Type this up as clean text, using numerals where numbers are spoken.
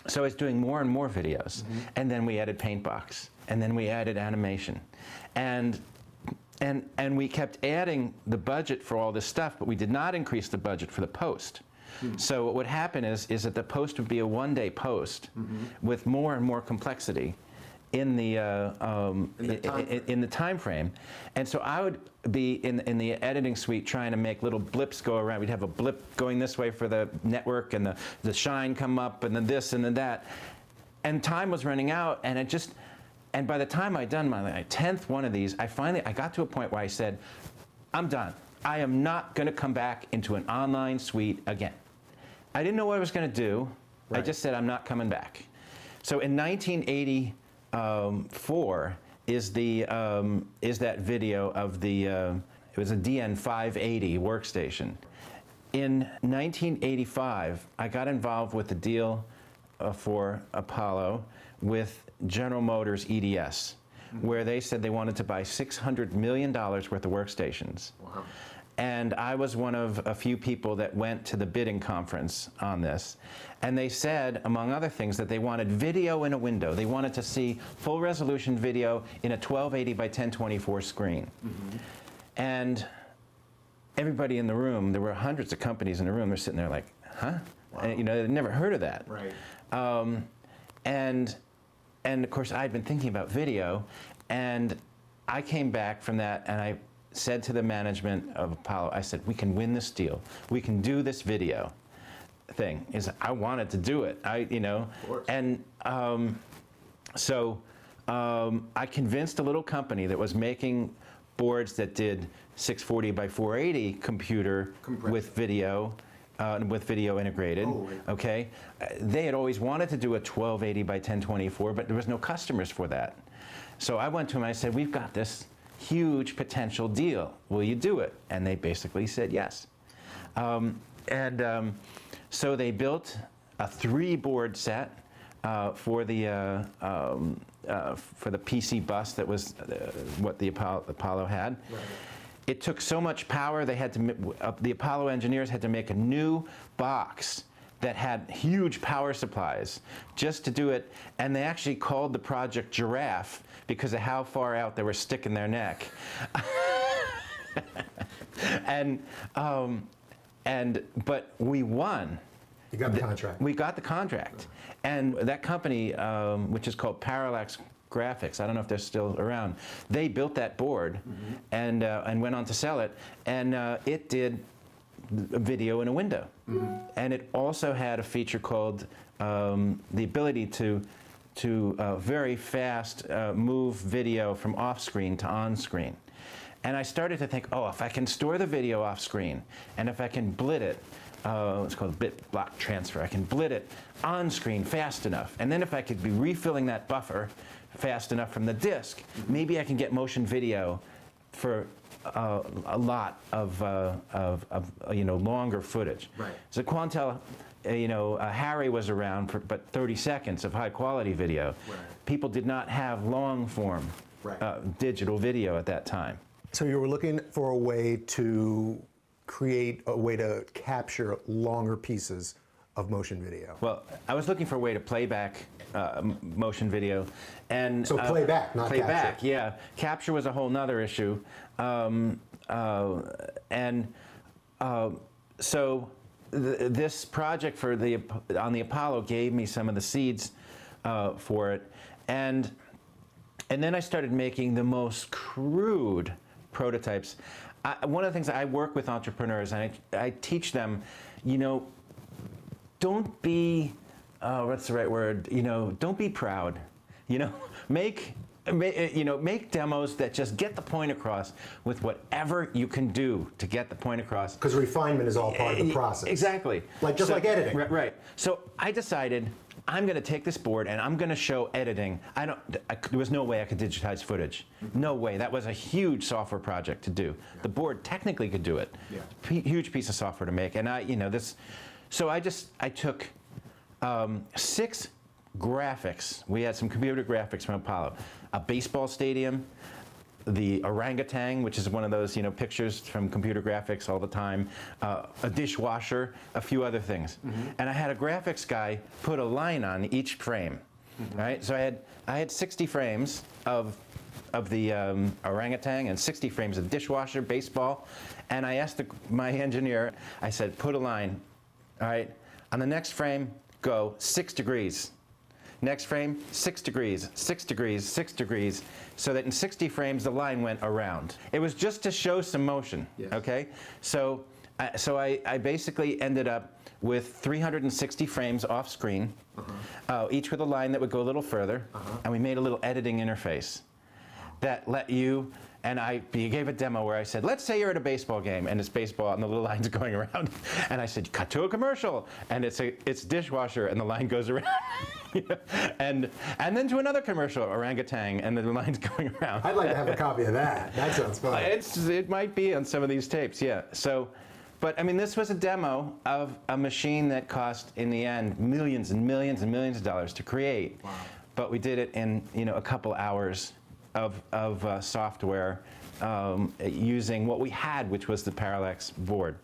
So I was doing more and more videos, and then we added Paintbox, and then we added animation, and we kept adding the budget for all this stuff, but we did not increase the budget for the post. So what would happen is that the post would be a one-day post with more and more complexity in the time frame, and so I would be in the editing suite trying to make little blips go around. We'd have a blip going this way for the network, and the shine come up, and then this and then that, and time was running out, and it just, and by the time I'd done my 10th one of these, I got to a point where I said, I'm done. I am not going to come back into an online suite again. I didn't know what I was going to do. Right. I just said I'm not coming back. So in 1984 is that video of the it was a DN580 workstation. In 1985, I got involved with the deal for Apollo with General Motors EDS, where they said they wanted to buy $600 million worth of workstations. Wow. And I was one of a few people that went to the bidding conference on this. And they said, among other things, that they wanted video in a window. They wanted to see full resolution video in a 1280 by 1024 screen. And everybody in the room, there were hundreds of companies in the room, they're sitting there like, huh? Wow. And, you know, they'd never heard of that. Right. And of course, I'd been thinking about video, and I came back from that, and I said to the management of Apollo, I said, we can win this deal. We can do this video thing. I wanted to do it. And so I convinced a little company that was making boards that did 640 by 480 computer with video integrated. Oh, right. Okay, they had always wanted to do a 1280 by 1024, but there was no customers for that. So I went to them and I said, we've got this huge potential deal. Will you do it? And they basically said yes. So they built a 3-board set for the PC bus that was what the Apollo had. Right. It took so much power, they had to, the Apollo engineers had to make a new box that had huge power supplies just to do it, and they actually called the project Giraffe because of how far out they were sticking their neck. But we won. You got the contract. We got the contract. And that company, which is called Parallax Graphics, I don't know if they're still around, they built that board and went on to sell it, and it did a video in a window. And it also had a feature called the ability to very fast move video from off-screen to on-screen. And I started to think, oh, if I can store the video off-screen, and if I can blit it, it's called bit block transfer, I can blit it on-screen fast enough, and then if I could be refilling that buffer fast enough from the disk, maybe I can get motion video for a lot of longer footage. Right. So Quantel, Harry was around for but 30 seconds of high quality video. Right. People did not have long form digital video at that time. So you were looking for a way to create a way to capture longer pieces of motion video. Well, I was looking for a way to play back motion video, and so playback, not capture. Playback, yeah. Capture was a whole nother issue, so this project for on the Apollo gave me some of the seeds for it, and then I started making the most crude prototypes. One of the things I work with entrepreneurs, and I teach them, don't be, what's the right word? Don't be proud. Make demos that just get the point across with whatever you can do to get the point across. Because refinement is all part of the process. Exactly. Right. So I decided I'm going to take this board and I'm going to show editing. There was no way I could digitize footage. No way. That was a huge software project to do. Yeah. The board technically could do it. Yeah. Huge piece of software to make. And so I took 6 graphics. We had some computer graphics from Apollo. A baseball stadium, the orangutan, which is one of those pictures from computer graphics all the time, a dishwasher, a few other things. And I had a graphics guy put a line on each frame. Right? So I had 60 frames of the orangutan and 60 frames of dishwasher, baseball, and I asked my engineer, I said, put a line, all right, on the next frame, go 6 degrees. Next frame, 6 degrees, 6 degrees, 6 degrees, so that in 60 frames the line went around. It was just to show some motion, okay? So I basically ended up with 360 frames off screen, each with a line that would go a little further, and we made a little editing interface that let you, and you gave a demo where I said, let's say you're at a baseball game and it's baseball and the little line's going around, and I said, cut to a commercial, and it's dishwasher and the line goes around, and then to another commercial, orangutan, and the line's going around. I'd like to have a copy of that. That sounds fun. It might be on some of these tapes, yeah. So, but I mean, this was a demo of a machine that cost, in the end, millions and millions and millions of dollars to create. Wow. But we did it in a couple hours of software using what we had, which was the Parallax board.